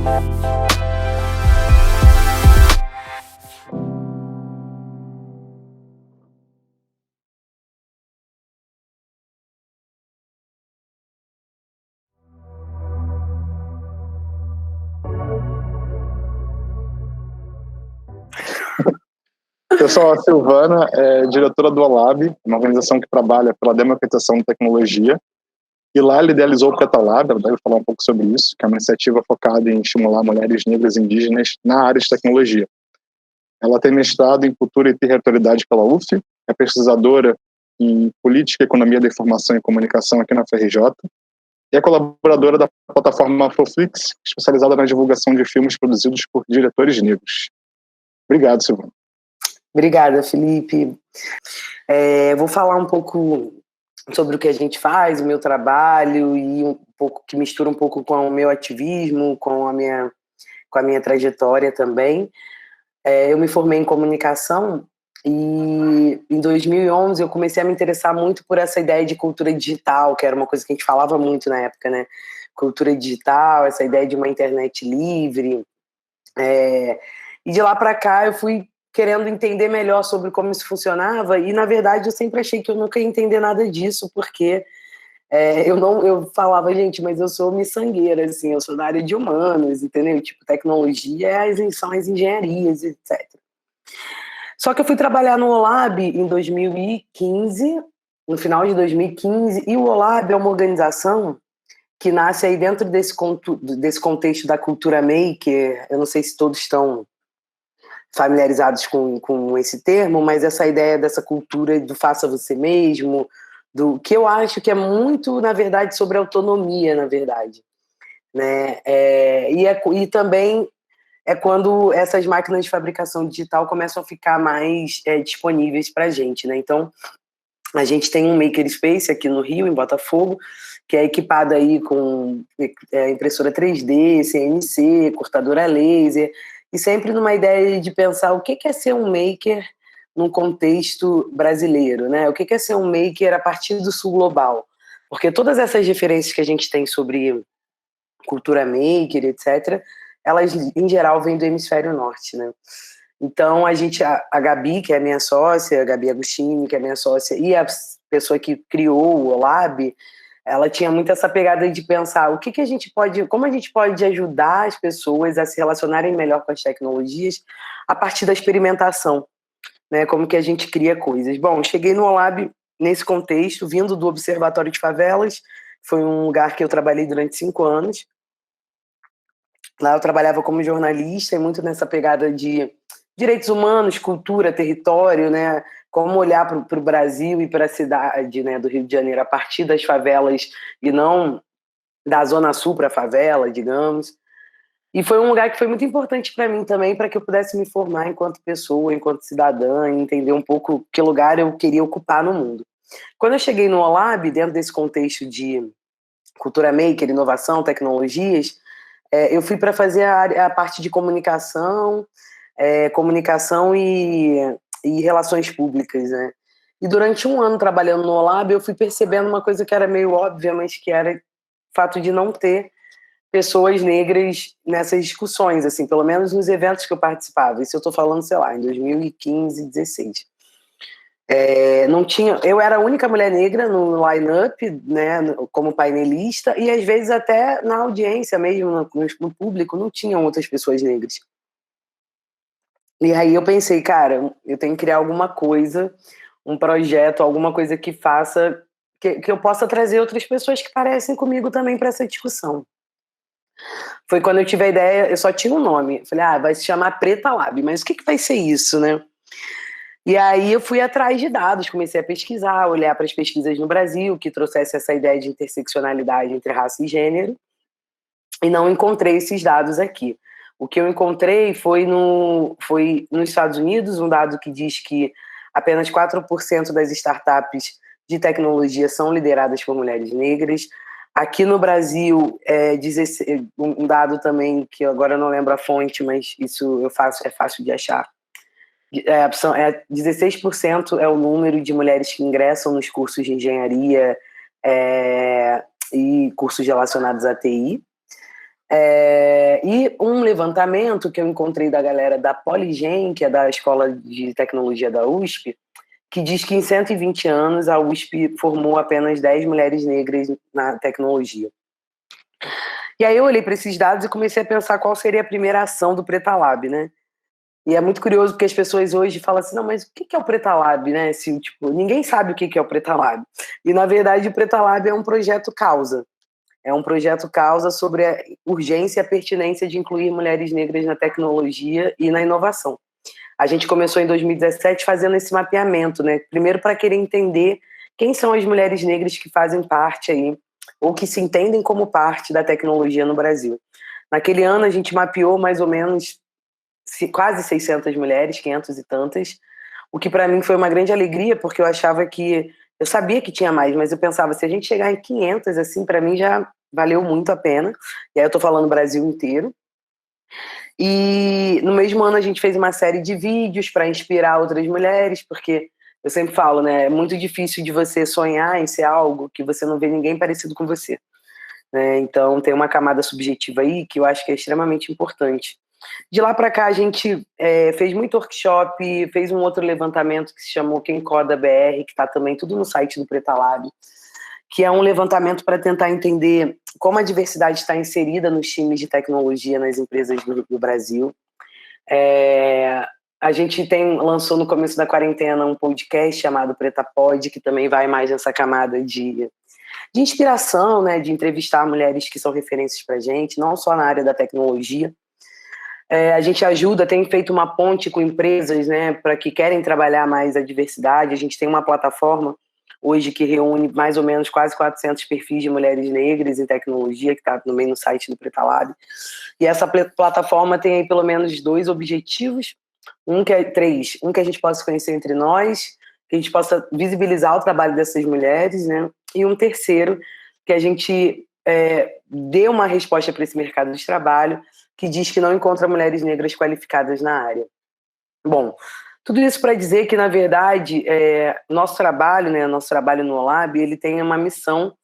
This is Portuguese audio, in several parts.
Eu sou a Silvana, diretora do OLAB, uma organização que trabalha pela democratização da tecnologia. E lá ela idealizou o PetaLab, ela deve falar um pouco sobre isso, que é uma iniciativa focada em estimular mulheres negras e indígenas na área de tecnologia. Ela tem mestrado em Cultura e Territorialidade pela UF, é pesquisadora em Política, Economia da Informação e Comunicação aqui na FRJ, e é colaboradora da plataforma Afroflix, especializada na divulgação de filmes produzidos por diretores negros. Obrigado, Silvana. Obrigada, Felipe. Vou falar um pouco sobre o que a gente faz, o meu trabalho, e um pouco que mistura um pouco com o meu ativismo, com a minha trajetória também. Eu me formei em comunicação e em 2011 eu comecei a me interessar muito por essa ideia de cultura digital, que era uma coisa que a gente falava muito na época, né? Cultura digital, essa ideia de uma internet livre. E de lá para cá eu fui querendo entender melhor sobre como isso funcionava, e na verdade eu sempre achei que eu nunca ia entender nada disso, porque eu falava, gente, mas eu sou miçangueira, assim, eu sou da área de humanos, entendeu? Tipo, tecnologia são as engenharias, etc. Só que eu fui trabalhar no OLAB em 2015, no final de 2015, e o OLAB é uma organização que nasce aí dentro desse contexto da cultura maker. Eu não sei se todos estão familiarizados com esse termo, mas essa ideia dessa cultura do faça você mesmo, do que eu acho que é muito, na verdade, sobre autonomia, na verdade, né? E também é quando essas máquinas de fabricação digital começam a ficar mais disponíveis para a gente, né? Então, a gente tem um makerspace aqui no Rio, em Botafogo, que é equipado aí com impressora 3D, CNC, cortadora laser, e sempre numa ideia de pensar o que é ser um maker num contexto brasileiro, né? O que é ser um maker a partir do sul global? Porque todas essas referências que a gente tem sobre cultura maker, etc., elas, em geral, vêm do hemisfério norte, né? Então, a Gabi, que é a minha sócia, a Gabi Agostini, que é a minha sócia, e a pessoa que criou o OLAB, ela tinha muito essa pegada de pensar como a gente pode ajudar as pessoas a se relacionarem melhor com as tecnologias a partir da experimentação, né? Como que a gente cria coisas. Bom, cheguei no OLAB nesse contexto, vindo do Observatório de Favelas, foi um lugar que eu trabalhei durante 5 anos. Lá eu trabalhava como jornalista e muito nessa pegada de direitos humanos, cultura, território, né? Como olhar para o Brasil e para a cidade, né, do Rio de Janeiro a partir das favelas e não da Zona Sul para a favela, digamos. E foi um lugar que foi muito importante para mim também, para que eu pudesse me formar enquanto pessoa, enquanto cidadã, e entender um pouco que lugar eu queria ocupar no mundo. Quando eu cheguei no OLAB, dentro desse contexto de cultura maker, inovação, tecnologias, eu fui para fazer a parte de comunicação e relações públicas, né? E durante 1 ano trabalhando no OLAB, eu fui percebendo uma coisa que era meio óbvia, mas que era o fato de não ter pessoas negras nessas discussões, assim, pelo menos nos eventos que eu participava. Isso eu estou falando, sei lá, em 2015, 2016. Não tinha, eu era a única mulher negra no line-up, né, como painelista, e às vezes até na audiência mesmo, no público, não tinham outras pessoas negras. E aí eu pensei, cara, eu tenho que criar alguma coisa, um projeto, alguma coisa que faça, que eu possa trazer outras pessoas que parecem comigo também para essa discussão. Foi quando eu tive a ideia, eu só tinha um nome. Eu falei, vai se chamar Preta Lab, mas o que vai ser isso, né? E aí eu fui atrás de dados, comecei a pesquisar, olhar para as pesquisas no Brasil, que trouxesse essa ideia de interseccionalidade entre raça e gênero, e não encontrei esses dados aqui. O que eu encontrei foi nos Estados Unidos, um dado que diz que apenas 4% das startups de tecnologia são lideradas por mulheres negras. Aqui no Brasil, um dado também, que agora eu não lembro a fonte, mas isso é fácil de achar. 16% é o número de mulheres que ingressam nos cursos de engenharia e cursos relacionados à TI. E um levantamento que eu encontrei da galera da Poligen, que é da Escola de Tecnologia da USP, que diz que em 120 anos a USP formou apenas 10 mulheres negras na tecnologia. E aí eu olhei para esses dados e comecei a pensar qual seria a primeira ação do Preta Lab, né? E é muito curioso porque as pessoas hoje falam assim, não, mas o que é o Preta Lab, né? Assim, tipo, ninguém sabe o que é o Preta Lab. E, na verdade, o Preta Lab é um projeto causa. É um projeto causa sobre a urgência e a pertinência de incluir mulheres negras na tecnologia e na inovação. A gente começou em 2017 fazendo esse mapeamento, né? Primeiro para querer entender quem são as mulheres negras que fazem parte aí, ou que se entendem como parte da tecnologia no Brasil. Naquele ano a gente mapeou mais ou menos quase 600 mulheres, 500 e tantas, o que para mim foi uma grande alegria, porque eu achava que, eu sabia que tinha mais, mas eu pensava, se a gente chegar em 500, assim, para mim já valeu muito a pena, e aí eu tô falando Brasil inteiro. E no mesmo ano a gente fez uma série de vídeos para inspirar outras mulheres, porque eu sempre falo, né, é muito difícil de você sonhar em ser algo que você não vê ninguém parecido com você, né? Então tem uma camada subjetiva aí que eu acho que é extremamente importante. De lá para cá a gente fez muito workshop, fez um outro levantamento que se chamou Quem Coda BR, que está também tudo no site do Preta Lab, que é um levantamento para tentar entender como a diversidade está inserida nos times de tecnologia nas empresas do Brasil. A gente lançou no começo da quarentena um podcast chamado Preta Pod, que também vai mais nessa camada de inspiração, né, de entrevistar mulheres que são referências para a gente, não só na área da tecnologia. A gente ajuda, tem feito uma ponte com empresas, né, para que querem trabalhar mais a diversidade. A gente tem uma plataforma hoje que reúne mais ou menos quase 400 perfis de mulheres negras em tecnologia, que está também no site do Preta Lab. E essa plataforma tem aí pelo menos 2 objetivos, um que a gente possa conhecer entre nós, que a gente possa visibilizar o trabalho dessas mulheres, né, e um terceiro, que a gente dê uma resposta para esse mercado de trabalho, que diz que não encontra mulheres negras qualificadas na área. Bom, tudo isso para dizer que, na verdade, nosso trabalho no Lab, ele tem uma missão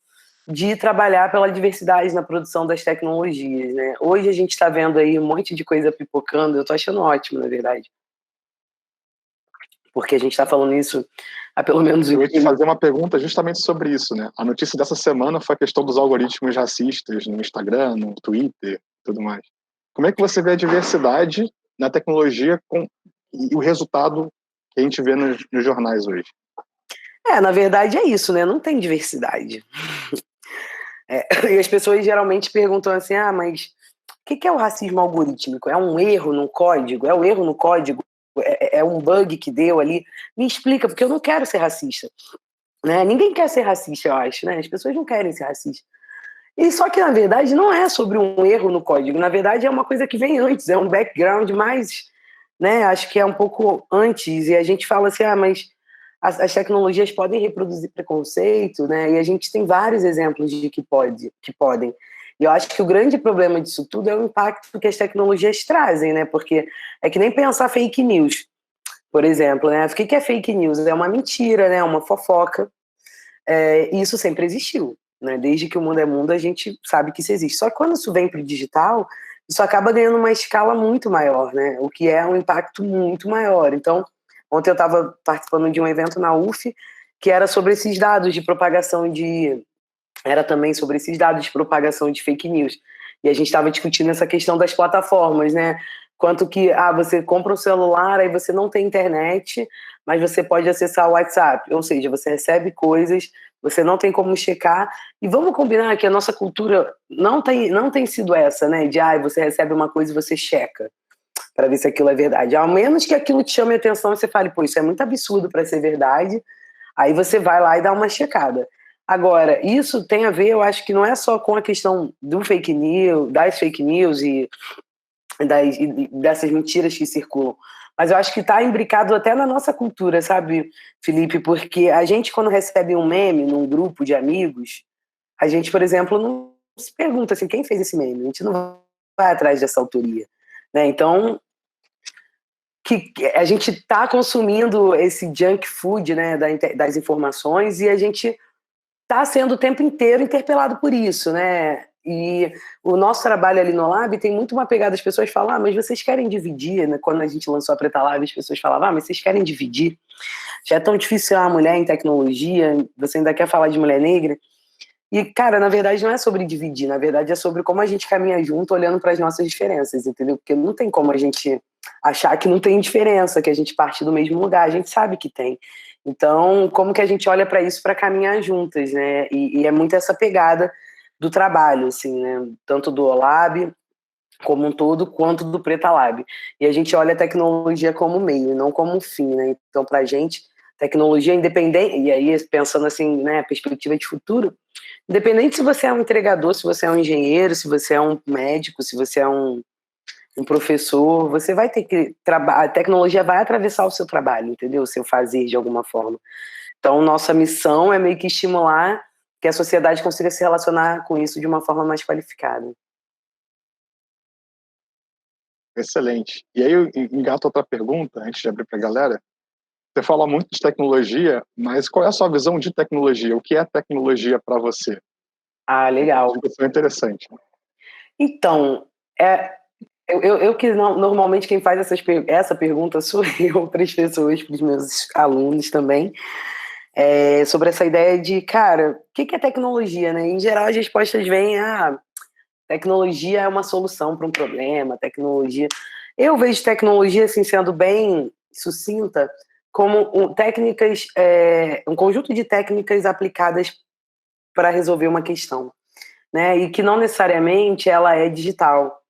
de trabalhar pela diversidade na produção das tecnologias, né? Hoje a gente está vendo aí um monte de coisa pipocando, eu estou achando ótimo, na verdade. Porque a gente está falando isso há pelo menos... Eu ia te fazer uma pergunta justamente sobre isso, né? A notícia dessa semana foi a questão dos algoritmos racistas no Instagram, no Twitter e tudo mais. Como é que você vê a diversidade na tecnologia e o resultado que a gente vê nos jornais hoje? Na verdade é isso, né? Não tem diversidade. E as pessoas geralmente perguntam assim, mas o que é o racismo algorítmico? É um erro no código? É um erro no código? É um bug que deu ali? Me explica, porque eu não quero ser racista. Né? Ninguém quer ser racista, eu acho, né? As pessoas não querem ser racistas. E só que, na verdade, não é sobre um erro no código. Na verdade, é uma coisa que vem antes, é um background mais, né? Acho que é um pouco antes. E a gente fala assim, mas as tecnologias podem reproduzir preconceito, né? E a gente tem vários exemplos de que podem. E eu acho que o grande problema disso tudo é o impacto que as tecnologias trazem, né? Porque é que nem pensar fake news, por exemplo, né? O que é fake news? É uma mentira, né? Uma fofoca. E isso sempre existiu. Né? Desde que o mundo é mundo, a gente sabe que isso existe. Só que quando isso vem para o digital, isso acaba ganhando uma escala muito maior, né? O que é um impacto muito maior. Então, ontem eu estava participando de um evento na UF que era sobre esses dados de propagação era também sobre esses dados de propagação de fake news. E a gente estava discutindo essa questão das plataformas, né? Quanto que, você compra um celular, aí você não tem internet, mas você pode acessar o WhatsApp. Ou seja, você recebe coisas, você não tem como checar. E vamos combinar que a nossa cultura não tem sido essa, né? De, você recebe uma coisa e você checa para ver se aquilo é verdade. Ao menos que aquilo te chame a atenção e você fale, pô, isso é muito absurdo para ser verdade. Aí você vai lá e dá uma checada. Agora, isso tem a ver, eu acho que não é só com a questão do fake news, das fake news e dessas mentiras que circulam, mas eu acho que está imbricado até na nossa cultura, sabe, Felipe? Porque a gente, quando recebe um meme num grupo de amigos, a gente, por exemplo, não se pergunta assim, quem fez esse meme? A gente não vai atrás dessa autoria, né? Então, que a gente está consumindo esse junk food, né, das informações, e a gente está sendo o tempo inteiro interpelado por isso, né? E o nosso trabalho ali no Lab tem muito uma pegada, as pessoas falam, mas vocês querem dividir, né? Quando a gente lançou a Preta Lab, as pessoas falavam, mas vocês querem dividir? Já é tão difícil ser uma mulher em tecnologia, você ainda quer falar de mulher negra? E, cara, na verdade não é sobre dividir, na verdade é sobre como a gente caminha junto olhando para as nossas diferenças, entendeu? Porque não tem como a gente achar que não tem diferença, que a gente parte do mesmo lugar, a gente sabe que tem. Então, como que a gente olha para isso para caminhar juntas, né? E é muito essa pegada do trabalho, assim, né? Tanto do Olab como um todo, quanto do Preta Lab. E a gente olha a tecnologia como meio, não como um fim, né? Então, para a gente, tecnologia independente, e aí pensando assim, né, perspectiva de futuro, independente se você é um entregador, se você é um engenheiro, se você é um médico, se você é um professor, você vai ter que trabalhar, a tecnologia vai atravessar o seu trabalho, entendeu? O seu fazer de alguma forma. Então, nossa missão é meio que estimular que a sociedade consiga se relacionar com isso de uma forma mais qualificada. Excelente. E aí eu engato outra pergunta, antes de abrir para a galera. Você fala muito de tecnologia, mas qual é a sua visão de tecnologia? O que é tecnologia para você? Ah, legal. Isso é interessante. Então, eu que normalmente quem faz essa pergunta sou eu para as pessoas, para os meus alunos também, sobre essa ideia de, cara, o que é tecnologia, né? Em geral, as respostas vêm, tecnologia é uma solução para um problema, tecnologia... Eu vejo tecnologia, assim, sendo bem sucinta, como um conjunto de técnicas aplicadas para resolver uma questão, né? E que não necessariamente ela é digital.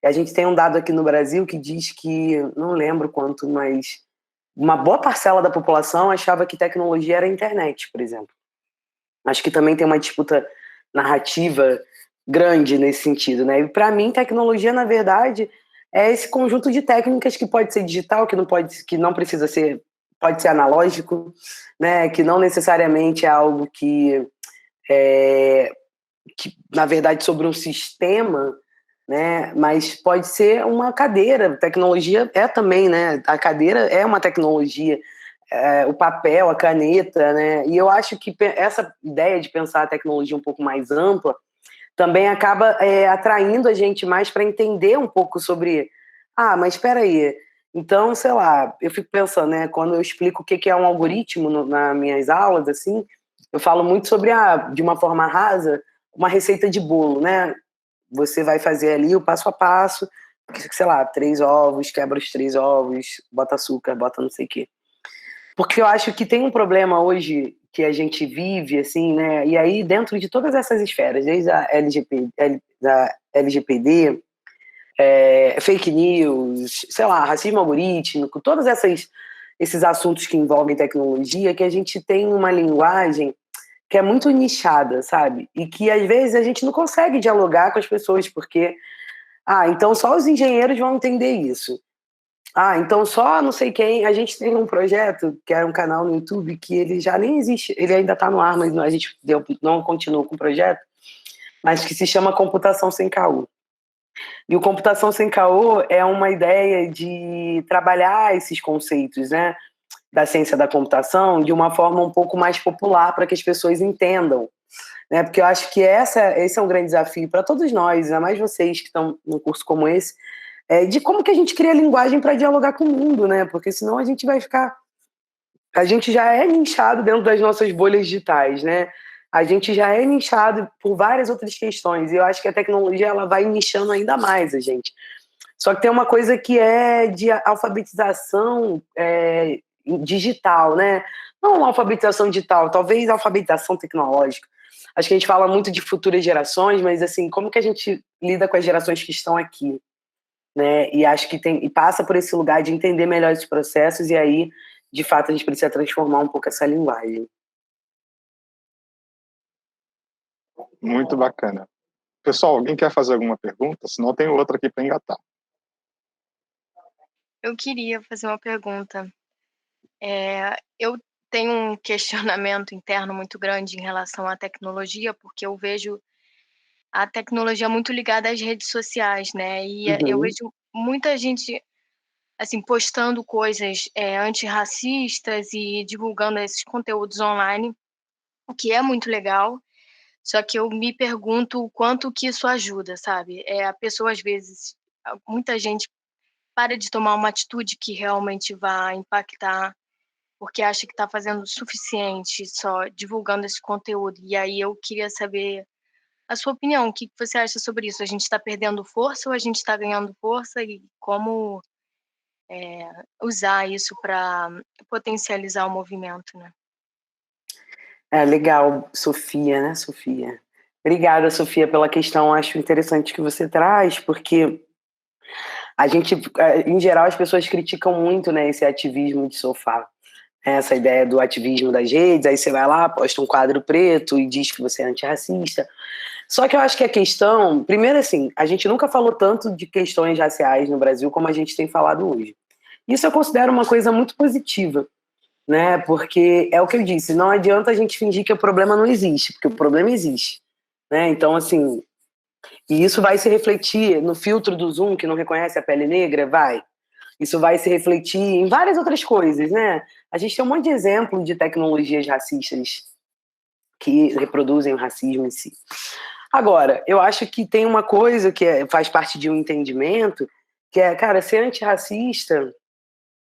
A gente tem um dado aqui no Brasil que diz que, não lembro quanto, mas uma boa parcela da população achava que tecnologia era a internet, por exemplo. Acho que também tem uma disputa narrativa grande nesse sentido, né? E para mim, tecnologia, na verdade, é esse conjunto de técnicas que pode ser digital, que não precisa ser, pode ser analógico, né? Que não necessariamente é algo que na verdade, sobre um sistema, né? Mas pode ser uma cadeira. Tecnologia é também, né? A cadeira é uma tecnologia, o papel, a caneta, né? E eu acho que essa ideia de pensar a tecnologia um pouco mais ampla também acaba atraindo a gente mais para entender um pouco sobre. Mas espera aí. Então, sei lá, eu fico pensando, né? Quando eu explico o que é um algoritmo nas minhas aulas, assim, eu falo muito sobre de uma forma rasa, uma receita de bolo, né? Você vai fazer ali o passo a passo, sei lá, 3 ovos, quebra os 3 ovos, bota açúcar, bota não sei o quê. Porque eu acho que tem um problema hoje que a gente vive, assim, né? E aí, dentro de todas essas esferas, desde a da LGPD, fake news, sei lá, racismo algorítmico, todos esses assuntos que envolvem tecnologia, que a gente tem uma linguagem que é muito nichada, sabe? E que às vezes a gente não consegue dialogar com as pessoas, porque, então só os engenheiros vão entender isso. Então só não sei quem. A gente tem um projeto, que era um canal no YouTube, que ele já nem existe, ele ainda está no ar, mas a gente não continuou com o projeto, mas que se chama Computação Sem Caô. E o Computação Sem Caô é uma ideia de trabalhar esses conceitos, né, da ciência da computação de uma forma um pouco mais popular para que as pessoas entendam, né? Porque eu acho que esse é um grande desafio para todos nós, ainda mais vocês que estão num curso como esse, de como que a gente cria linguagem para dialogar com o mundo, né? Porque senão a gente vai ficar... A gente já é nichado dentro das nossas bolhas digitais, né? A gente já é nichado por várias outras questões, e eu acho que a tecnologia ela vai nichando ainda mais a gente. Só que tem uma coisa que é de alfabetização digital, né? Não alfabetização digital, talvez alfabetização tecnológica. Acho que a gente fala muito de futuras gerações, mas assim, como que a gente lida com as gerações que estão aqui, né? E acho que e passa por esse lugar de entender melhor esses processos, e aí, de fato, a gente precisa transformar um pouco essa linguagem. Muito bacana. Pessoal, alguém quer fazer alguma pergunta? Senão tem outra aqui para engatar. Eu queria fazer uma pergunta. Eu tenho um questionamento interno muito grande em relação à tecnologia, porque eu vejo a tecnologia muito ligada às redes sociais, né? E eu vejo muita gente assim postando coisas antirracistas e divulgando esses conteúdos online, o que é muito legal. Só que eu me pergunto o quanto que isso ajuda, sabe. A pessoa às vezes muita gente para de tomar uma atitude que realmente vai impactar, porque acha que está fazendo o suficiente só divulgando esse conteúdo. E aí eu queria saber a sua opinião, o que que você acha sobre isso? A gente está perdendo força ou a gente está ganhando força e como, usar isso para potencializar o movimento, né? Legal, Sofia, né, Sofia? Obrigada, Sofia, pela questão. Acho interessante que você traz, porque a gente, em geral, as pessoas criticam muito, né, esse ativismo de sofá. Essa ideia do ativismo das redes, aí você vai lá, posta um quadro preto e diz que você é antirracista. Só que eu acho que a questão, primeiro assim, a gente nunca falou tanto de questões raciais no Brasil como a gente tem falado hoje. Isso eu considero uma coisa muito positiva, né? Porque é o que eu disse, não adianta a gente fingir que o problema não existe, porque o problema existe, né? Então, assim, e isso vai se refletir no filtro do Zoom, que não reconhece a pele negra, vai. Isso vai se refletir em várias outras coisas, né? A gente tem um monte de exemplo de tecnologias racistas que reproduzem o racismo em si. Agora, eu acho que tem uma coisa que faz parte de um entendimento, que é, cara, ser antirracista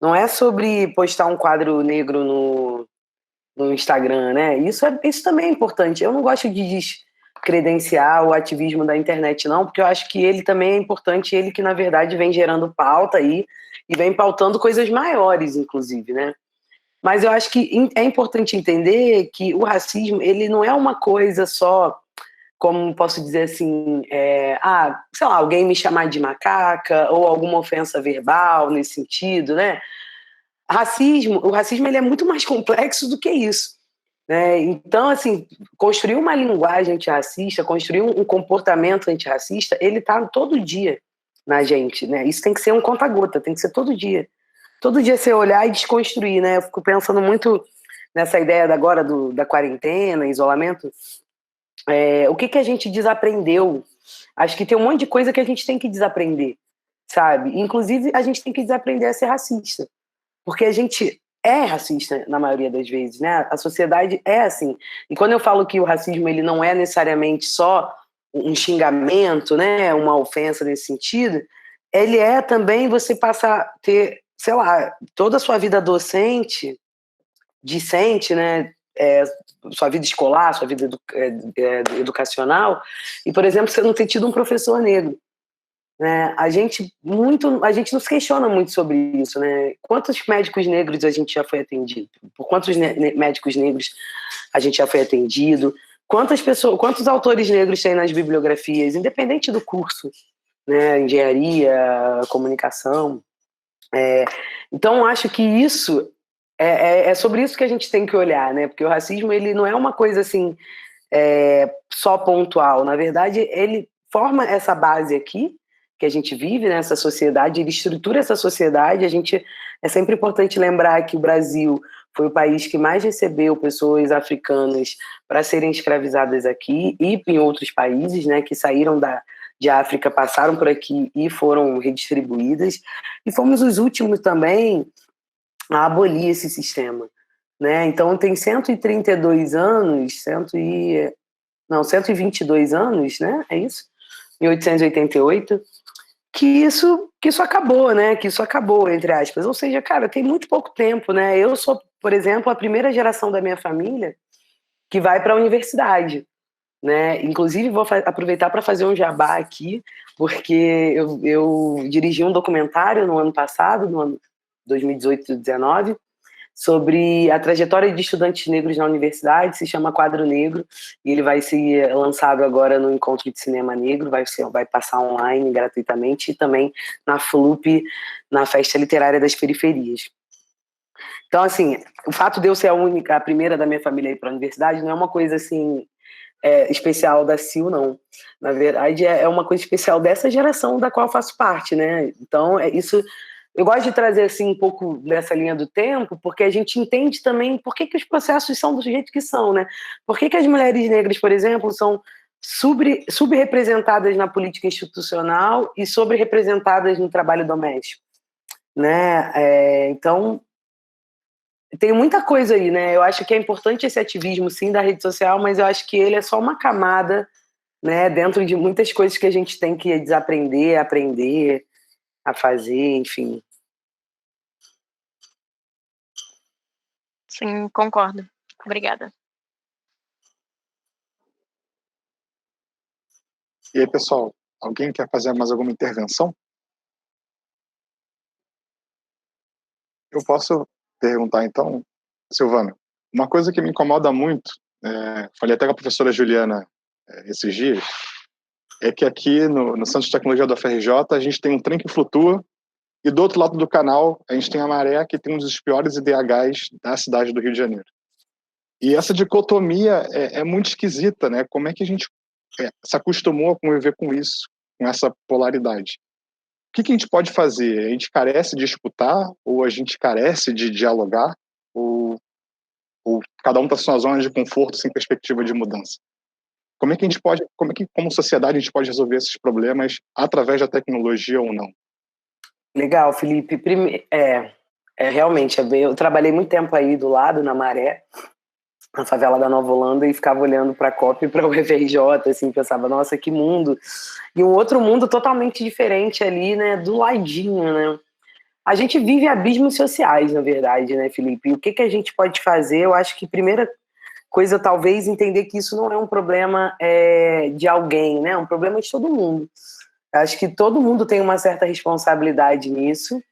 não é sobre postar um quadro negro no Instagram, né? Isso também é importante. Eu não gosto de descredenciar o ativismo da internet, não, porque eu acho que ele também é importante, ele que, na verdade, vem gerando pauta aí e vem pautando coisas maiores, inclusive, né? Mas eu acho que é importante entender que o racismo, ele não é uma coisa só, como posso dizer assim, sei lá, alguém me chamar de macaca ou alguma ofensa verbal nesse sentido, né? O racismo ele é muito mais complexo do que isso, né? Então, assim, construir uma linguagem antirracista, construir um comportamento antirracista, ele está todo dia na gente, né? Isso tem que ser um conta-gota, tem que ser todo dia. Todo dia você olhar e desconstruir, né? Eu fico pensando muito nessa ideia agora da quarentena, isolamento. O que a gente desaprendeu? Acho que tem um monte de coisa que a gente tem que desaprender, sabe? Inclusive, a gente tem que desaprender a ser racista. Porque a gente é racista na maioria das vezes, né? A sociedade é assim. E quando eu falo que o racismo ele não é necessariamente só um xingamento, né? Uma ofensa nesse sentido, ele é também você passar a ter, sei lá, toda a sua vida discente, né? Sua vida escolar, sua vida educacional, e, por exemplo, você não ter tido um professor negro. Né? A gente não se questiona muito sobre isso, né? Quantos médicos negros a gente já foi atendido? Por quantos médicos negros a gente já foi atendido? Quantos autores negros tem nas bibliografias, independente do curso, né? Engenharia, comunicação. Então, acho que isso é sobre isso que a gente tem que olhar, né? Porque o racismo ele não é uma coisa assim só pontual. Na verdade, ele forma essa base aqui que a gente vive nessa sociedade, ele estrutura essa sociedade. É sempre importante lembrar que o Brasil foi o país que mais recebeu pessoas africanas para serem escravizadas aqui e em outros países, né, que saíram de África, passaram por aqui e foram redistribuídas. E fomos os últimos também a abolir esse sistema. Né? Então, tem 132 anos, 122 anos, né? É isso? Em 1888, que isso acabou, né? Que isso acabou, entre aspas. Ou seja, cara, tem muito pouco tempo, né? Eu sou, por exemplo, a primeira geração da minha família que vai para a universidade, né? Inclusive, vou aproveitar para fazer um jabá aqui, porque eu dirigi um documentário no ano passado, no ano 2018-19, sobre a trajetória de estudantes negros na universidade, se chama Quadro Negro, e ele vai ser lançado agora no Encontro de Cinema Negro, vai passar online gratuitamente, e também na FLUP, na Festa Literária das Periferias. Então, assim, o fato de eu ser a primeira da minha família a ir para a universidade não é uma coisa, assim, especial da CIU, não. Na verdade, é uma coisa especial dessa geração da qual eu faço parte, né? Então, isso... Eu gosto de trazer assim um pouco dessa linha do tempo, porque a gente entende também por que os processos são do jeito que são, né? Por que as mulheres negras, por exemplo, são subrepresentadas na política institucional e sobre-representadas no trabalho doméstico, né? Então, tem muita coisa aí, né? Eu acho que é importante esse ativismo, sim, da rede social, mas eu acho que ele é só uma camada, né, dentro de muitas coisas que a gente tem que desaprender, aprender a fazer, enfim. Sim, concordo. Obrigada. E aí, pessoal, alguém quer fazer mais alguma intervenção? Eu posso perguntar, então, Silvana, uma coisa que me incomoda muito, falei até com a professora Juliana esses dias, é que aqui no Centro de Tecnologia da UFRJ a gente tem um trem que flutua e do outro lado do canal a gente tem a Maré, que tem um dos piores IDHs da cidade do Rio de Janeiro. E essa dicotomia é muito esquisita, né? Como é que a gente se acostumou a conviver com isso, com essa polaridade? O que a gente pode fazer? A gente carece de escutar? Ou a gente carece de dialogar? Ou cada um está na sua zona de conforto sem perspectiva de mudança? Como é que a gente pode, como sociedade, a gente pode resolver esses problemas através da tecnologia ou não? Legal, Felipe. Realmente, eu trabalhei muito tempo aí do lado, na Maré, na favela da Nova Holanda, e ficava olhando para a COP e para o UFRJ, assim, pensava, nossa, que mundo. E um outro mundo totalmente diferente ali, né, do ladinho, né? A gente vive abismos sociais, na verdade, né, Felipe? E o que a gente pode fazer? Eu acho que a primeira coisa, talvez, entender que isso não é um problema de alguém, né? É um problema de todo mundo. Eu acho que todo mundo tem uma certa responsabilidade nisso.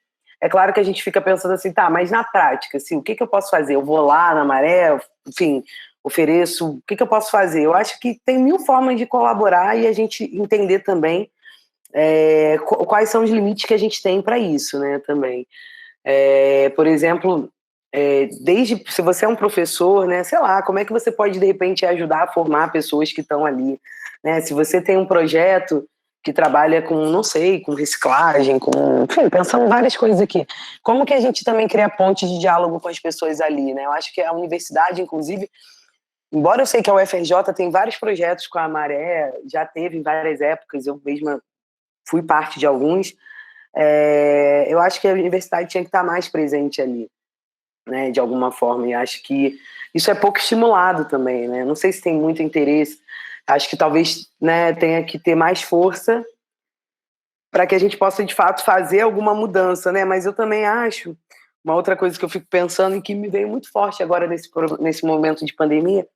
É claro que a gente fica pensando assim, tá, mas na prática, assim, o que eu posso fazer? Eu vou lá na Maré, enfim, ofereço, o que eu posso fazer? Eu acho que tem mil formas de colaborar e a gente entender também quais são os limites que a gente tem para isso, né, também. Por exemplo, desde se você é um professor, né, sei lá, como é que você pode, de repente, ajudar a formar pessoas que estão ali, né? Se você tem um projeto que trabalha com, não sei, com reciclagem, enfim, pensando em várias coisas aqui. Como que a gente também cria pontes de diálogo com as pessoas ali, né? Eu acho que a universidade, inclusive, embora eu sei que a UFRJ tem vários projetos com a Maré, já teve em várias épocas, eu mesma fui parte de alguns, eu acho que a universidade tinha que estar mais presente ali, né, de alguma forma, e acho que isso é pouco estimulado também, né? Não sei se tem muito interesse, acho que talvez, né, tenha que ter mais força para que a gente possa, de fato, fazer alguma mudança, né? Mas eu também acho, uma outra coisa que eu fico pensando e que me veio muito forte agora nesse momento de pandemia,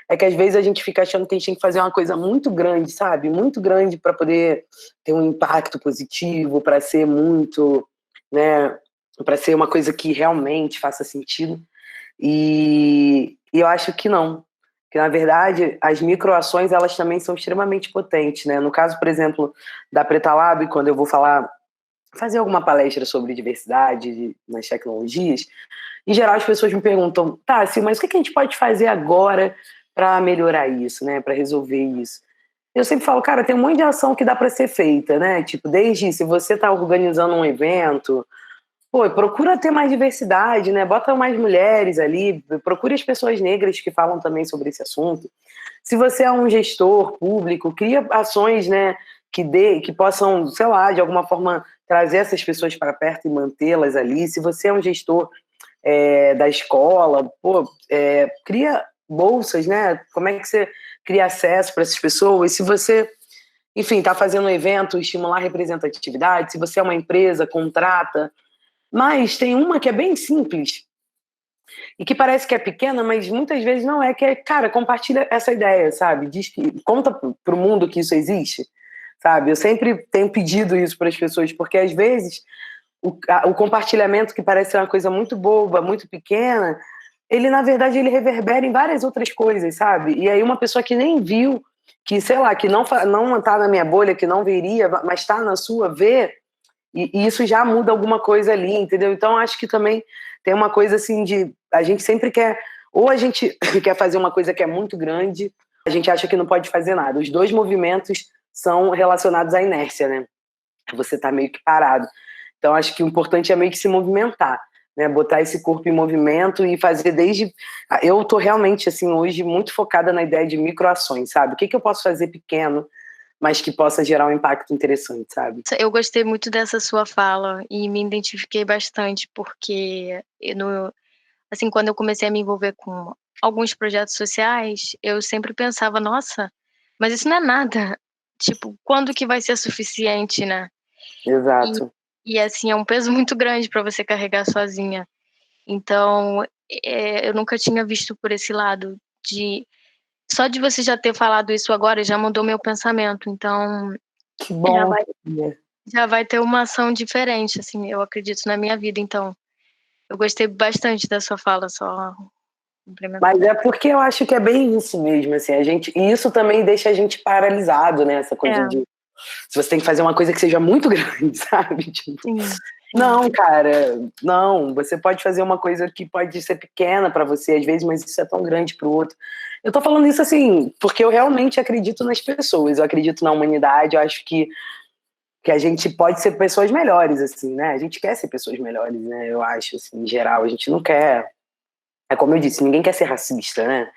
é que às vezes a gente fica achando que a gente tem que fazer uma coisa muito grande, sabe? Muito grande para poder ter um impacto positivo, para ser muito, né? Para ser uma coisa que realmente faça sentido. E eu acho que não. Que, na verdade, as microações, elas também são extremamente potentes, né? No caso, por exemplo, da Preta Lab, quando eu vou fazer alguma palestra sobre diversidade nas tecnologias, em geral as pessoas me perguntam, tá, Sil, mas o que a gente pode fazer agora para melhorar isso, né? Para resolver isso? Eu sempre falo, cara, tem um monte de ação que dá para ser feita, né? Tipo, desde se você está organizando um evento, pô, procura ter mais diversidade, né? Bota mais mulheres ali, procure as pessoas negras que falam também sobre esse assunto. Se você é um gestor público, cria ações, né, que possam, sei lá, de alguma forma trazer essas pessoas para perto e mantê-las ali. Se você é um gestor da escola, pô, cria bolsas, né? Como é que você cria acesso para essas pessoas? Se você, enfim, está fazendo um evento, estimular a representatividade, se você é uma empresa, contrata. Mas tem uma que é bem simples e que parece que é pequena, mas muitas vezes não é, que é, cara, compartilha essa ideia, sabe? Conta pro mundo que isso existe, sabe? Eu sempre tenho pedido isso para as pessoas, porque às vezes o compartilhamento, que parece ser uma coisa muito boba, muito pequena, ele, na verdade, ele reverbera em várias outras coisas, sabe? E aí uma pessoa que nem viu, que, sei lá, que não tá na minha bolha, que não veria, mas está na sua, vê, e isso já muda alguma coisa ali, entendeu? Então, acho que também tem uma coisa assim de... A gente sempre quer... Ou a gente quer fazer uma coisa que é muito grande, a gente acha que não pode fazer nada. Os dois movimentos são relacionados à inércia, né? Você tá meio que parado. Então, acho que o importante é meio que se movimentar, né? Botar esse corpo em movimento e fazer desde... Eu tô realmente, assim, hoje muito focada na ideia de microações, sabe? O que eu posso fazer pequeno, mas que possa gerar um impacto interessante, sabe? Eu gostei muito dessa sua fala e me identifiquei bastante, porque assim, quando eu comecei a me envolver com alguns projetos sociais, eu sempre pensava: "Nossa, mas isso não é nada, tipo, quando que vai ser suficiente, né?". E Exato. assim, é um peso muito grande para você carregar sozinha. Então, eu nunca tinha visto por esse lado de só de você já ter falado isso agora já mudou meu pensamento, então Que já bom. vai já vai ter uma ação diferente, assim, eu acredito na minha vida, então eu gostei bastante da sua fala, só Mas complementando. é porque eu acho que é bem isso mesmo, assim, e isso também deixa a gente paralisado, né, essa É, coisa de se você tem que fazer uma coisa que seja muito grande, sabe, tipo, sim, sim. não, cara, não, você pode fazer uma coisa que pode ser pequena pra você às vezes, mas isso é tão grande pro outro. Eu tô falando isso, assim, porque eu realmente acredito nas pessoas, eu acredito na humanidade, eu acho que a gente pode ser pessoas melhores, assim, né, a gente quer ser pessoas melhores, né, eu acho, assim, em geral, a gente não quer, é como eu disse, ninguém quer ser racista, né,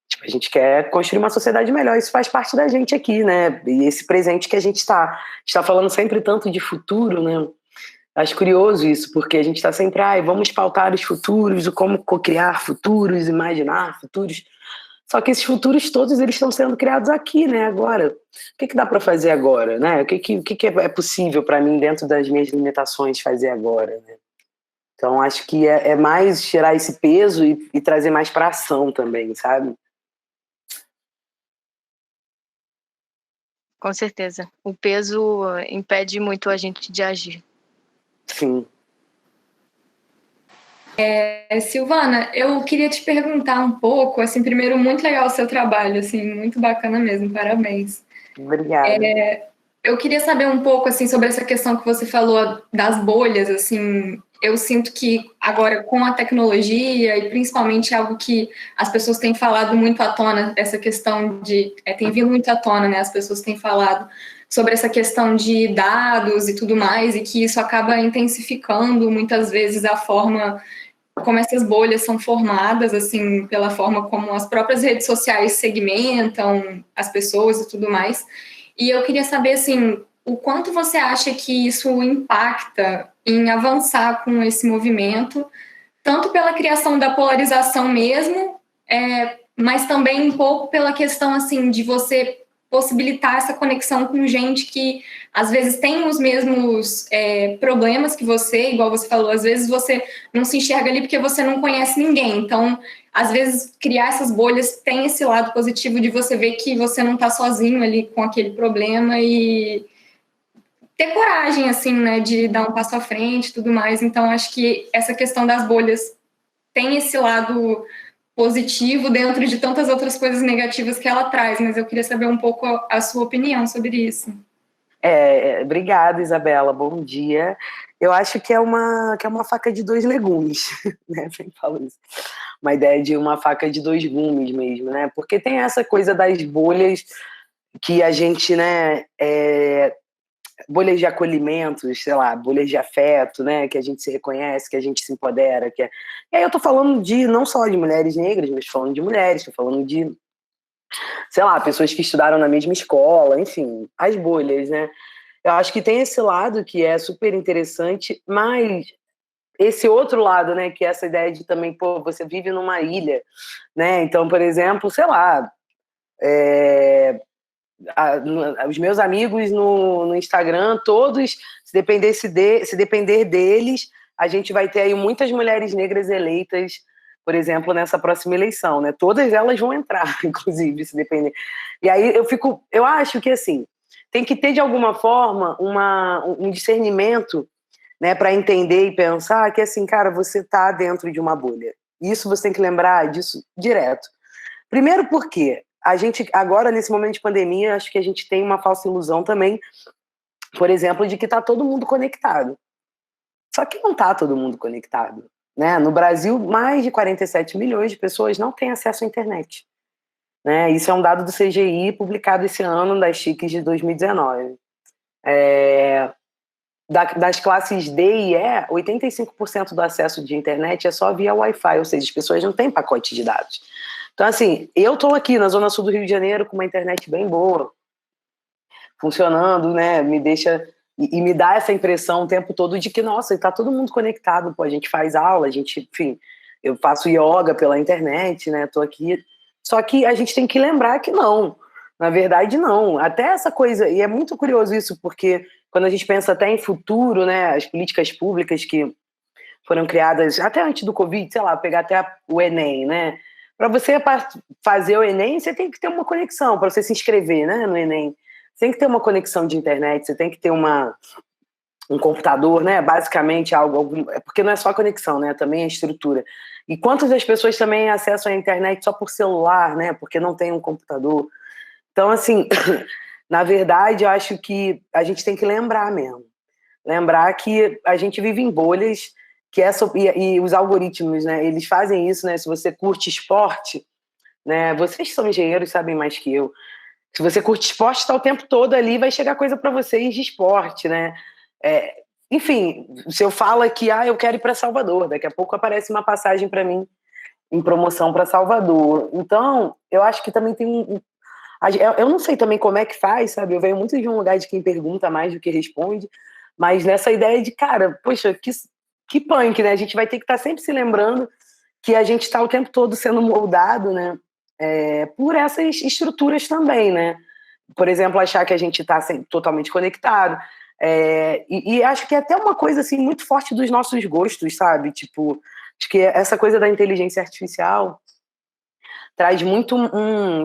tipo, a gente quer construir uma sociedade melhor, isso faz parte da gente aqui, né? E esse presente que a gente está falando sempre tanto de futuro, né? Acho curioso isso, porque a gente está sempre, vamos pautar os futuros, o como cocriar futuros, imaginar futuros. Só que esses futuros todos eles estão sendo criados aqui, né? Agora, o que dá para fazer agora, né? O que é possível para mim dentro das minhas limitações fazer agora, né? Então acho que é mais tirar esse peso e trazer mais para ação também, sabe? Com certeza. O peso impede muito a gente de agir. Sim. Silvana, eu queria te perguntar um pouco, assim, primeiro, muito legal o seu trabalho, assim, muito bacana mesmo, parabéns. Obrigada. Eu queria saber um pouco, assim, sobre essa questão que você falou das bolhas, assim, eu sinto que agora com a tecnologia e principalmente algo que as pessoas têm falado muito à tona, essa questão de, tem vindo muito à tona, né, as pessoas têm falado sobre essa questão de dados e tudo mais, e que isso acaba intensificando muitas vezes a forma como essas bolhas são formadas, assim, pela forma como as próprias redes sociais segmentam as pessoas e tudo mais. E eu queria saber, assim, o quanto você acha que isso impacta em avançar com esse movimento, tanto pela criação da polarização mesmo, mas também um pouco pela questão, assim, de você possibilitar essa conexão com gente que às vezes tem os mesmos problemas que você, igual você falou, às vezes você não se enxerga ali porque você não conhece ninguém. Então, às vezes, criar essas bolhas tem esse lado positivo de você ver que você não está sozinho ali com aquele problema e ter coragem, assim, né, de dar um passo à frente e tudo mais. Então, acho que essa questão das bolhas tem esse lado positivo dentro de tantas outras coisas negativas que ela traz, mas eu queria saber um pouco a sua opinião sobre isso. Obrigada, Isabela. Bom dia. Eu acho que é uma faca de dois legumes, né? Sempre falo isso. Uma ideia de uma faca de dois gumes mesmo, né? Porque tem essa coisa das bolhas que a gente, né? Bolhas de acolhimento, sei lá, bolhas de afeto, né? Que a gente se reconhece, que a gente se empodera. E aí eu tô falando não só de mulheres negras, mas falando de mulheres, tô falando de, sei lá, pessoas que estudaram na mesma escola, enfim, as bolhas, né? Eu acho que tem esse lado que é super interessante, mas esse outro lado, né, que é essa ideia de também, pô, você vive numa ilha, né? Então, por exemplo, sei lá, os meus amigos no Instagram, todos, se depender deles, a gente vai ter aí muitas mulheres negras eleitas, por exemplo, nessa próxima eleição, né? Todas elas vão entrar, inclusive, se depender. E aí eu acho que assim, tem que ter de alguma forma um discernimento, né, para entender e pensar que assim, cara, você está dentro de uma bolha. Isso você tem que lembrar disso direto. Primeiro porque a gente, agora, nesse momento de pandemia, acho que a gente tem uma falsa ilusão também, por exemplo, de que está todo mundo conectado. Só que não está todo mundo conectado. Né? No Brasil, mais de 47 milhões de pessoas não têm acesso à internet. Né? Isso é um dado do CGI publicado esse ano, das CHICs de 2019. Das classes D e E, 85% do acesso de internet é só via Wi-Fi, ou seja, as pessoas não têm pacote de dados. Então, assim, eu estou aqui na Zona Sul do Rio de Janeiro com uma internet bem boa, funcionando, né? Me deixa e me dá essa impressão o tempo todo de que, nossa, está todo mundo conectado, pô, a gente faz aula, a gente, enfim, eu faço yoga pela internet, né? Tô aqui. Só que a gente tem que lembrar que não. Na verdade, não. Até essa coisa, e é muito curioso isso, porque quando a gente pensa até em futuro, né, as políticas públicas que foram criadas até antes do Covid, sei lá, pegar até o Enem, né? Para você fazer o Enem, você tem que ter uma conexão, para você se inscrever, né, no Enem. Você tem que ter uma conexão de internet, você tem que ter um computador, né? Basicamente algo, porque não é só a conexão, né? Também a estrutura. E quantas das pessoas também acessam a internet só por celular, né? Porque não tem um computador. Então, assim, na verdade, eu acho que a gente tem que lembrar mesmo. Lembrar que a gente vive em bolhas, e os algoritmos, né? Eles fazem isso, né? Se você curte esporte, né? Vocês que são engenheiros sabem mais que eu. Se você curte esporte, está o tempo todo ali, vai chegar coisa para vocês de esporte, né? Enfim, se eu falo que eu quero ir para Salvador, daqui a pouco aparece uma passagem para mim em promoção para Salvador. Então, eu acho que também tem eu não sei também como é que faz, sabe? Eu venho muito de um lugar de quem pergunta mais do que responde, mas nessa ideia de, cara, poxa, que punk, né? A gente vai ter que estar sempre se lembrando que a gente está o tempo todo sendo moldado, né? Por essas estruturas também, né? Por exemplo, achar que a gente está totalmente conectado. E acho que é até uma coisa assim muito forte dos nossos gostos, sabe? Tipo, acho que essa coisa da inteligência artificial traz muito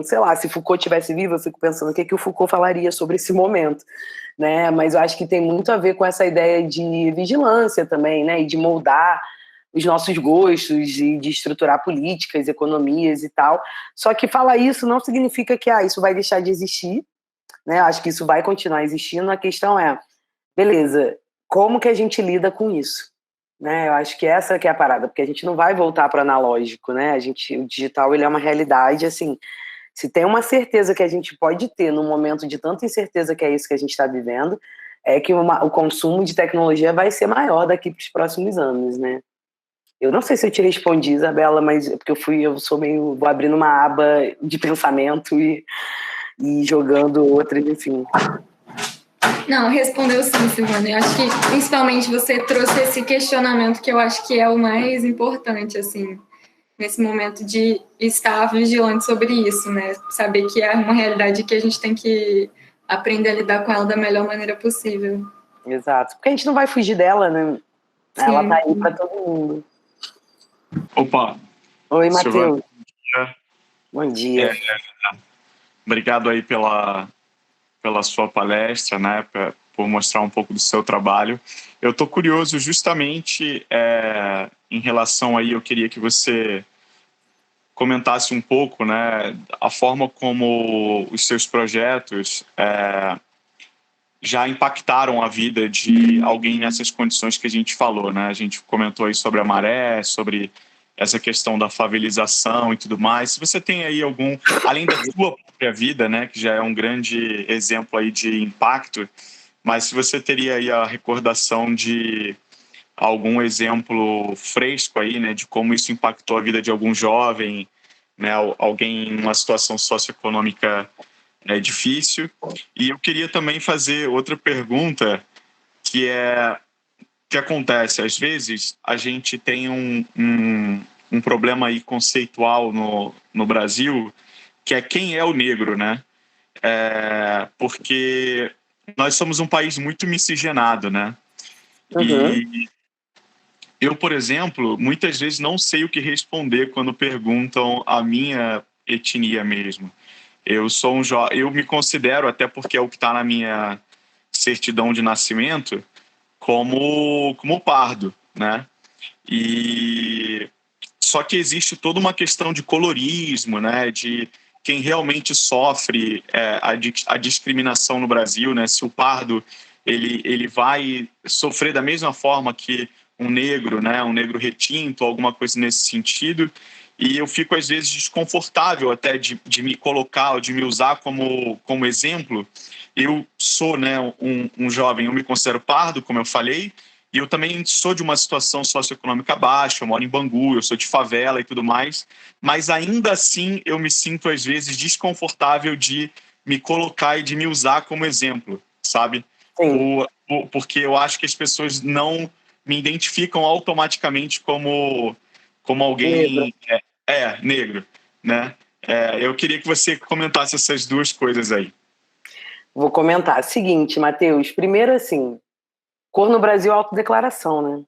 sei lá, se Foucault tivesse vivo, eu fico pensando o que o Foucault falaria sobre esse momento, né? Mas eu acho que tem muito a ver com essa ideia de vigilância também, né? E de moldar os nossos gostos e de estruturar políticas, economias e tal. Só que falar isso não significa que isso vai deixar de existir, né? Eu acho que isso vai continuar existindo. A questão é, beleza, como que a gente lida com isso? Né? Eu acho que essa que é a parada, porque a gente não vai voltar para o analógico, né? O digital, ele é uma realidade, assim, se tem uma certeza que a gente pode ter num momento de tanta incerteza que é isso que a gente está vivendo, é que o consumo de tecnologia vai ser maior daqui para os próximos anos, né? Eu não sei se eu te respondi, Isabela, mas é porque vou abrindo uma aba de pensamento e jogando outras, enfim. Não, respondeu sim, Silvana. Eu acho que, principalmente, você trouxe esse questionamento que eu acho que é o mais importante, assim, nesse momento de estar vigilante sobre isso, né? Saber que é uma realidade que a gente tem que aprender a lidar com ela da melhor maneira possível. Exato. Porque a gente não vai fugir dela, né? Sim. Ela tá aí para todo mundo. Opa! Oi, Matheus. Bom dia. Obrigado aí pela sua palestra, né, por mostrar um pouco do seu trabalho. Eu estou curioso justamente em relação aí, eu queria que você comentasse um pouco, né, a forma como os seus projetos já impactaram a vida de alguém nessas condições que a gente falou, né? A gente comentou aí sobre a maré, sobre essa questão da favelização e tudo mais. Se você tem aí além da sua própria vida, né, que já é um grande exemplo aí de impacto, mas se você teria aí a recordação de algum exemplo fresco aí, né, de como isso impactou a vida de algum jovem, né, alguém em uma situação socioeconômica difícil. E eu queria também fazer outra pergunta, que acontece, às vezes a gente tem um problema aí conceitual no Brasil, que é quem é o negro, né? Porque nós somos um país muito miscigenado, né? Uhum. E eu, por exemplo, muitas vezes não sei o que responder quando perguntam a minha etnia mesmo. Eu me considero, até porque é o que está na minha certidão de nascimento, como pardo, né? E só que existe toda uma questão de colorismo, né? De quem realmente sofre a discriminação no Brasil, né? Se o pardo ele vai sofrer da mesma forma que um negro, né? Um negro retinto, alguma coisa nesse sentido. E eu fico, às vezes, desconfortável até de me colocar, ou de me usar como exemplo. Eu sou, né, um jovem, eu me considero pardo, como eu falei, e eu também sou de uma situação socioeconômica baixa, eu moro em Bangu, eu sou de favela e tudo mais, mas ainda assim eu me sinto, às vezes, desconfortável de me colocar e de me usar como exemplo, sabe? Porque eu acho que as pessoas não me identificam automaticamente como como alguém... Negro. Negro, né? Eu queria que você comentasse essas duas coisas aí. Vou comentar. Seguinte, Matheus, primeiro assim, cor no Brasil é autodeclaração, né?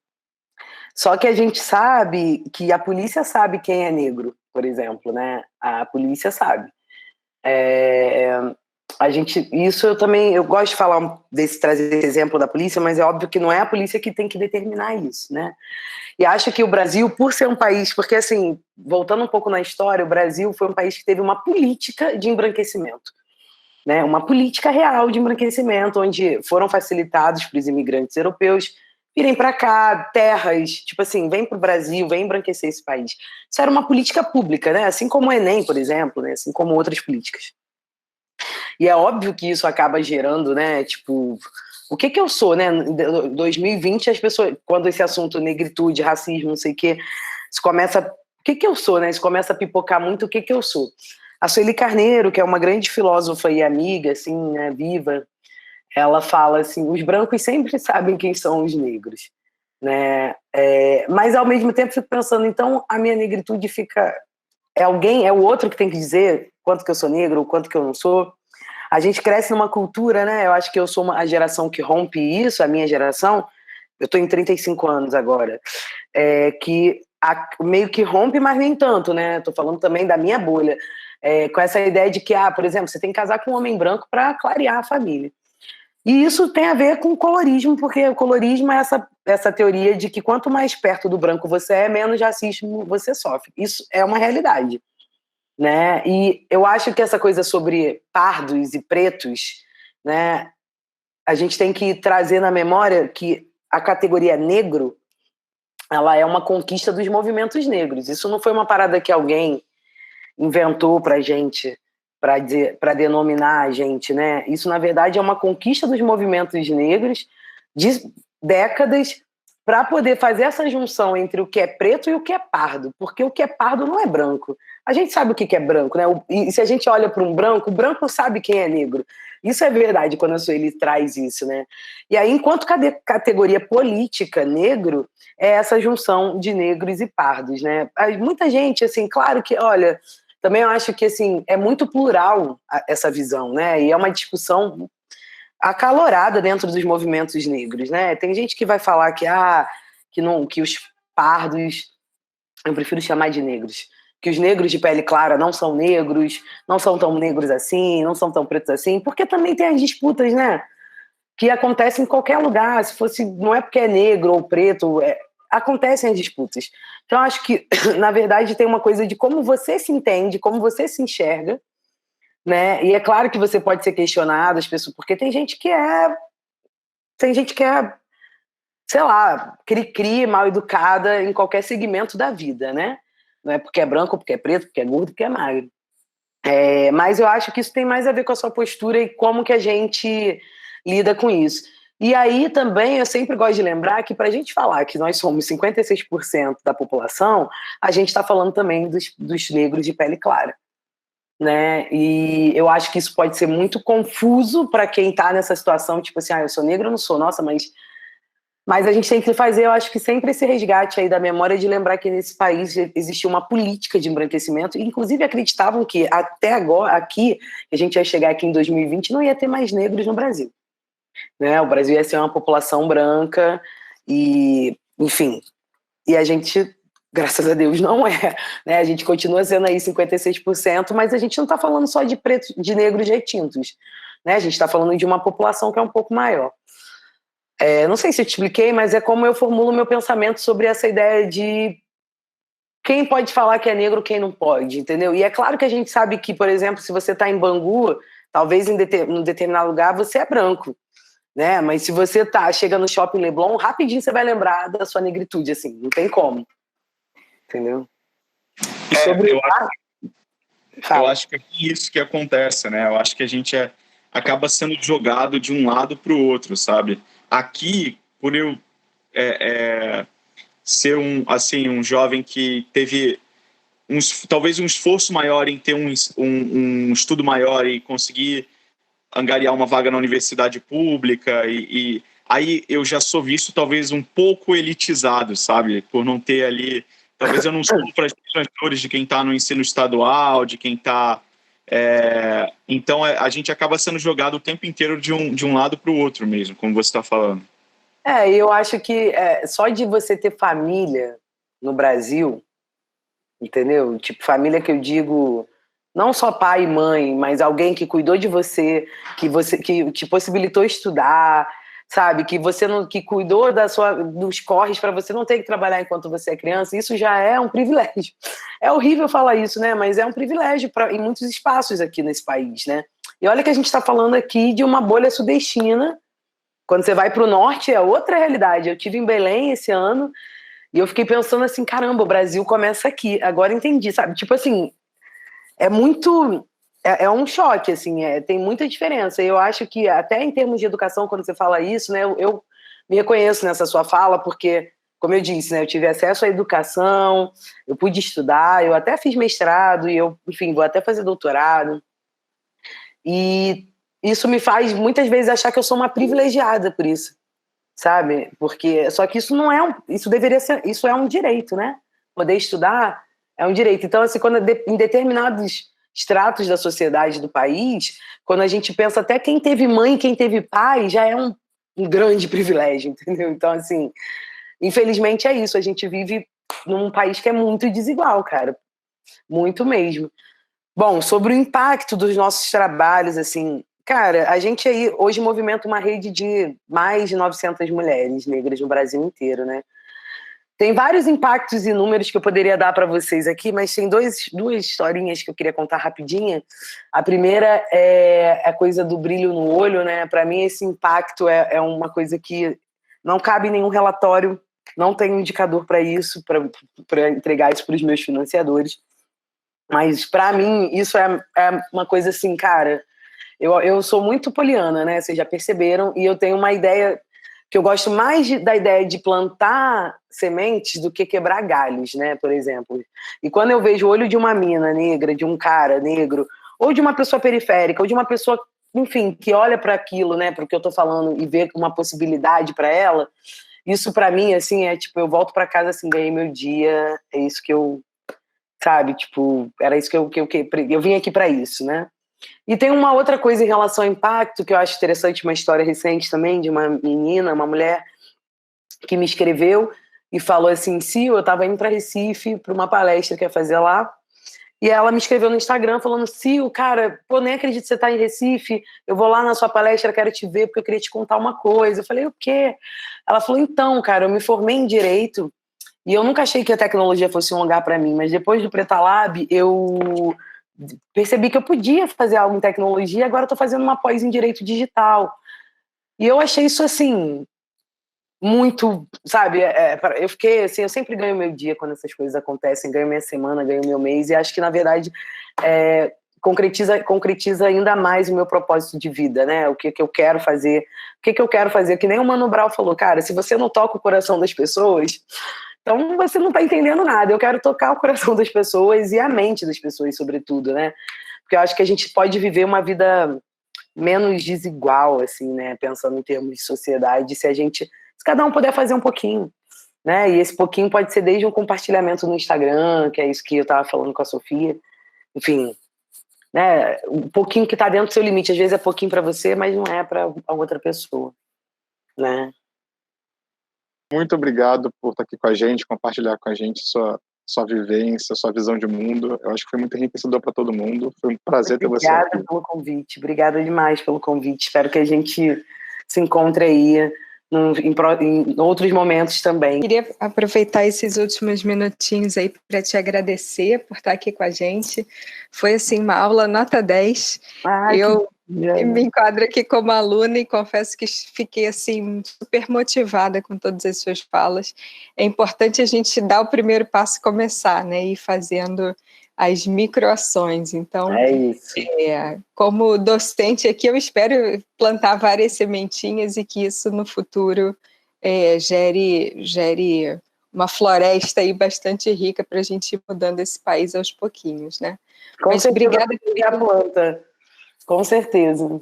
Só que a gente sabe que a polícia sabe quem é negro, por exemplo, né? A polícia sabe. Isso eu gosto de falar trazer esse exemplo da polícia, mas é óbvio que não é a polícia que tem que determinar isso, né? E acho que o Brasil, por ser um país, porque assim, voltando um pouco na história, o Brasil foi um país que teve uma política de embranquecimento, né? Uma política real de embranquecimento, onde foram facilitados para os imigrantes europeus virem para cá, terras, tipo assim, vem para o Brasil, vem embranquecer esse país. Isso era uma política pública, né? Assim como o Enem, por exemplo, né? Assim como outras políticas. E é óbvio que isso acaba gerando, né? Tipo, o que eu sou, né? Em 2020, as pessoas, quando esse assunto negritude, racismo, não sei o quê, se começa... O que eu sou, né? Se começa a pipocar muito o que eu sou. A Sueli Carneiro, que é uma grande filósofa e amiga, assim, né, viva, ela fala assim, os brancos sempre sabem quem são os negros, né? Mas ao mesmo tempo fico pensando, então a minha negritude fica... É o outro que tem que dizer quanto que eu sou negro, quanto que eu não sou. A gente cresce numa cultura, né? Eu acho que eu sou a geração que rompe isso, a minha geração, eu tô em 35 anos agora, que meio que rompe, mas nem tanto, né? Tô falando também da minha bolha, com essa ideia de que, por exemplo, você tem que casar com um homem branco para clarear a família. E isso tem a ver com o colorismo, porque o colorismo é essa teoria de que quanto mais perto do branco você é, menos racismo você sofre. Isso é uma realidade, né? E eu acho que essa coisa sobre pardos e pretos, né, a gente tem que trazer na memória que a categoria negro, ela é uma conquista dos movimentos negros. Isso não foi uma parada que alguém inventou pra gente, para denominar a gente, né? Isso, na verdade, é uma conquista dos movimentos negros de décadas para poder fazer essa junção entre o que é preto e o que é pardo, porque o que é pardo não é branco. A gente sabe o que é branco, né? E se a gente olha para um branco, o branco sabe quem é negro. Isso é verdade quando a Sueli traz isso, né? E aí, enquanto categoria política, negro é essa junção de negros e pardos, né? Muita gente, assim, claro que, olha... Também eu acho que, assim, é muito plural essa visão, né? E é uma discussão acalorada dentro dos movimentos negros, né? Tem gente que vai falar que os pardos, eu prefiro chamar de negros, que os negros de pele clara não são negros, não são tão negros assim, não são tão pretos assim, porque também tem as disputas, né? Que acontecem em qualquer lugar, não é porque é negro ou preto, acontecem as disputas. Então, acho que, na verdade, tem uma coisa de como você se entende, como você se enxerga, né? E é claro que você pode ser questionado, as pessoas, porque tem gente que é, sei lá, cri-cri, mal educada em qualquer segmento da vida, né? Não é porque é branco, porque é preto, porque é gordo, porque é magro. Mas eu acho que isso tem mais a ver com a sua postura e como que a gente lida com isso. E aí também eu sempre gosto de lembrar que para a gente falar que nós somos 56% da população, a gente está falando também dos negros de pele clara, né? E eu acho que isso pode ser muito confuso para quem está nessa situação, tipo assim, eu sou negro, eu não sou, nossa, mas a gente tem que fazer, eu acho que sempre esse resgate aí da memória de lembrar que nesse país existia uma política de embranquecimento, e inclusive acreditavam que até agora, aqui, a gente ia chegar aqui em 2020, não ia ter mais negros no Brasil. Né? O Brasil ia ser uma população branca e, enfim, e a gente, graças a Deus, não é, né? A gente continua sendo aí 56%, mas a gente não está falando só de pretos, de negros retintos, né? A gente está falando de uma população que é um pouco maior. Não sei se eu te expliquei, mas é como eu formulo meu pensamento sobre essa ideia de quem pode falar que é negro, quem não pode, entendeu? E é claro que a gente sabe que, por exemplo, se você está em Bangu, talvez em um determinado lugar você é branco, né? Mas se você chega no Shopping Leblon, rapidinho você vai lembrar da sua negritude, assim, não tem como, entendeu? E sobre eu acho que é isso que acontece, né? Eu acho que a gente acaba sendo jogado de um lado para o outro, sabe? Aqui, por eu ser um jovem que teve talvez um esforço maior em ter um estudo maior e conseguir angariar uma vaga na universidade pública e aí eu já sou visto talvez um pouco elitizado, sabe? Por não ter ali Talvez eu não sofra as mesmas dores de quem está no ensino estadual, de quem está... Então, a gente acaba sendo jogado o tempo inteiro de um lado para o outro mesmo, como você está falando. Eu acho que só de você ter família no Brasil, entendeu? Tipo, família que eu digo, não só pai e mãe, mas alguém que cuidou de você, que te possibilitou estudar, sabe? Que cuidou dos corres para você não ter que trabalhar enquanto você é criança. Isso já é um privilégio. É horrível falar isso, né? Mas é um privilégio em muitos espaços aqui nesse país, né? E olha que a gente está falando aqui de uma bolha sudestina. Quando você vai para o norte é outra realidade. Eu estive em Belém esse ano e eu fiquei pensando assim, caramba, o Brasil começa aqui. Agora entendi, sabe? Tipo assim, é muito... É um choque, assim, tem muita diferença. Eu acho que até em termos de educação, quando você fala isso, né, eu me reconheço nessa sua fala, porque, como eu disse, né, eu tive acesso à educação, eu pude estudar, eu até fiz mestrado e enfim, vou até fazer doutorado. E isso me faz, muitas vezes, achar que eu sou uma privilegiada por isso, sabe? Só que isso não é isso deveria ser, isso é um direito, né? Poder estudar é um direito. Então, assim, em determinados estratos da sociedade do país, quando a gente pensa até quem teve mãe, quem teve pai, já é um grande privilégio, entendeu? Então, assim, infelizmente é isso, a gente vive num país que é muito desigual, cara, muito mesmo. Bom, sobre o impacto dos nossos trabalhos, assim, cara, a gente aí hoje movimenta uma rede de mais de 900 mulheres negras no Brasil inteiro, né? Tem vários impactos e números que eu poderia dar para vocês aqui, mas tem duas historinhas que eu queria contar rapidinha. A primeira é a coisa do brilho no olho, né? Para mim, esse impacto é uma coisa que não cabe em nenhum relatório, não tem indicador para isso, para entregar isso para os meus financiadores. Mas, para mim, isso é uma coisa assim, cara, eu sou muito poliana, né? Vocês já perceberam, e eu tenho uma ideia que eu gosto mais da ideia de plantar sementes do que quebrar galhos, né, por exemplo. E quando eu vejo o olho de uma mina negra, de um cara negro, ou de uma pessoa periférica, ou de uma pessoa, enfim, que olha para aquilo, né, para o que eu estou falando e vê uma possibilidade para ela, isso para mim, assim, é tipo, eu volto para casa assim, ganhei meu dia, é isso que eu, sabe, tipo, era isso que eu vim aqui para isso, né. E tem uma outra coisa em relação ao impacto que eu acho interessante, uma história recente também, de uma menina, uma mulher que me escreveu e falou assim, eu estava indo para Recife para uma palestra que ia fazer lá, e ela me escreveu no Instagram falando, cara, pô, nem acredito que você está em Recife, eu vou lá na sua palestra, quero te ver porque eu queria te contar uma coisa. Eu falei, o quê? Ela falou, então, cara, eu me formei em Direito e eu nunca achei que a tecnologia fosse um lugar para mim, mas depois do Preta Lab, eu percebi que eu podia fazer algo em tecnologia, e agora eu tô fazendo uma pós em Direito Digital. E eu achei isso, assim, muito, sabe, eu fiquei, assim, eu sempre ganho meu dia quando essas coisas acontecem, ganho minha semana, ganho meu mês, e acho que, na verdade, concretiza ainda mais o meu propósito de vida, né, o que eu quero fazer, que nem o Mano Brown falou, cara, se você não toca o coração das pessoas, então você não está entendendo nada. Eu quero tocar o coração das pessoas e a mente das pessoas, sobretudo, né? Porque eu acho que a gente pode viver uma vida menos desigual, assim, né? Pensando em termos de sociedade, se cada um puder fazer um pouquinho, né? E esse pouquinho pode ser desde um compartilhamento no Instagram, que é isso que eu estava falando com a Sofia. Enfim, né? Um pouquinho que está dentro do seu limite. Às vezes é pouquinho para você, mas não é para a outra pessoa, né? Muito obrigado por estar aqui com a gente, compartilhar com a gente sua vivência, sua visão de mundo. Eu acho que foi muito enriquecedor para todo mundo. Foi um prazer ter você aqui. Obrigada pelo convite. Obrigada demais pelo convite. Espero que a gente se encontre aí em outros momentos também. Queria aproveitar esses últimos minutinhos aí para te agradecer por estar aqui com a gente. Foi, assim, uma aula nota 10. Eu me enquadro aqui como aluna e confesso que fiquei, assim, super motivada com todas as suas falas. É importante a gente dar o primeiro passo e começar, né? Ir fazendo as microações. Então, é isso. Como docente aqui, eu espero plantar várias sementinhas e que isso no futuro gere uma floresta aí bastante rica para a gente ir mudando esse país aos pouquinhos, né? Mas obrigada por a planta. Com certeza.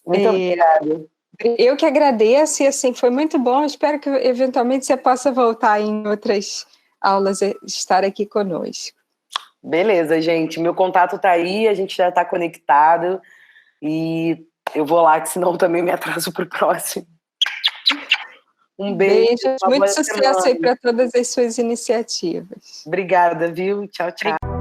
Muito obrigada. Eu que agradeço, e assim, foi muito bom. Espero que eventualmente você possa voltar em outras aulas estar aqui conosco. Beleza, gente. Meu contato tá aí, a gente já tá conectado e eu vou lá, que senão também me atraso pro próximo. Um beijo. Muito sucesso aí para todas as suas iniciativas. Obrigada, viu? Tchau, tchau.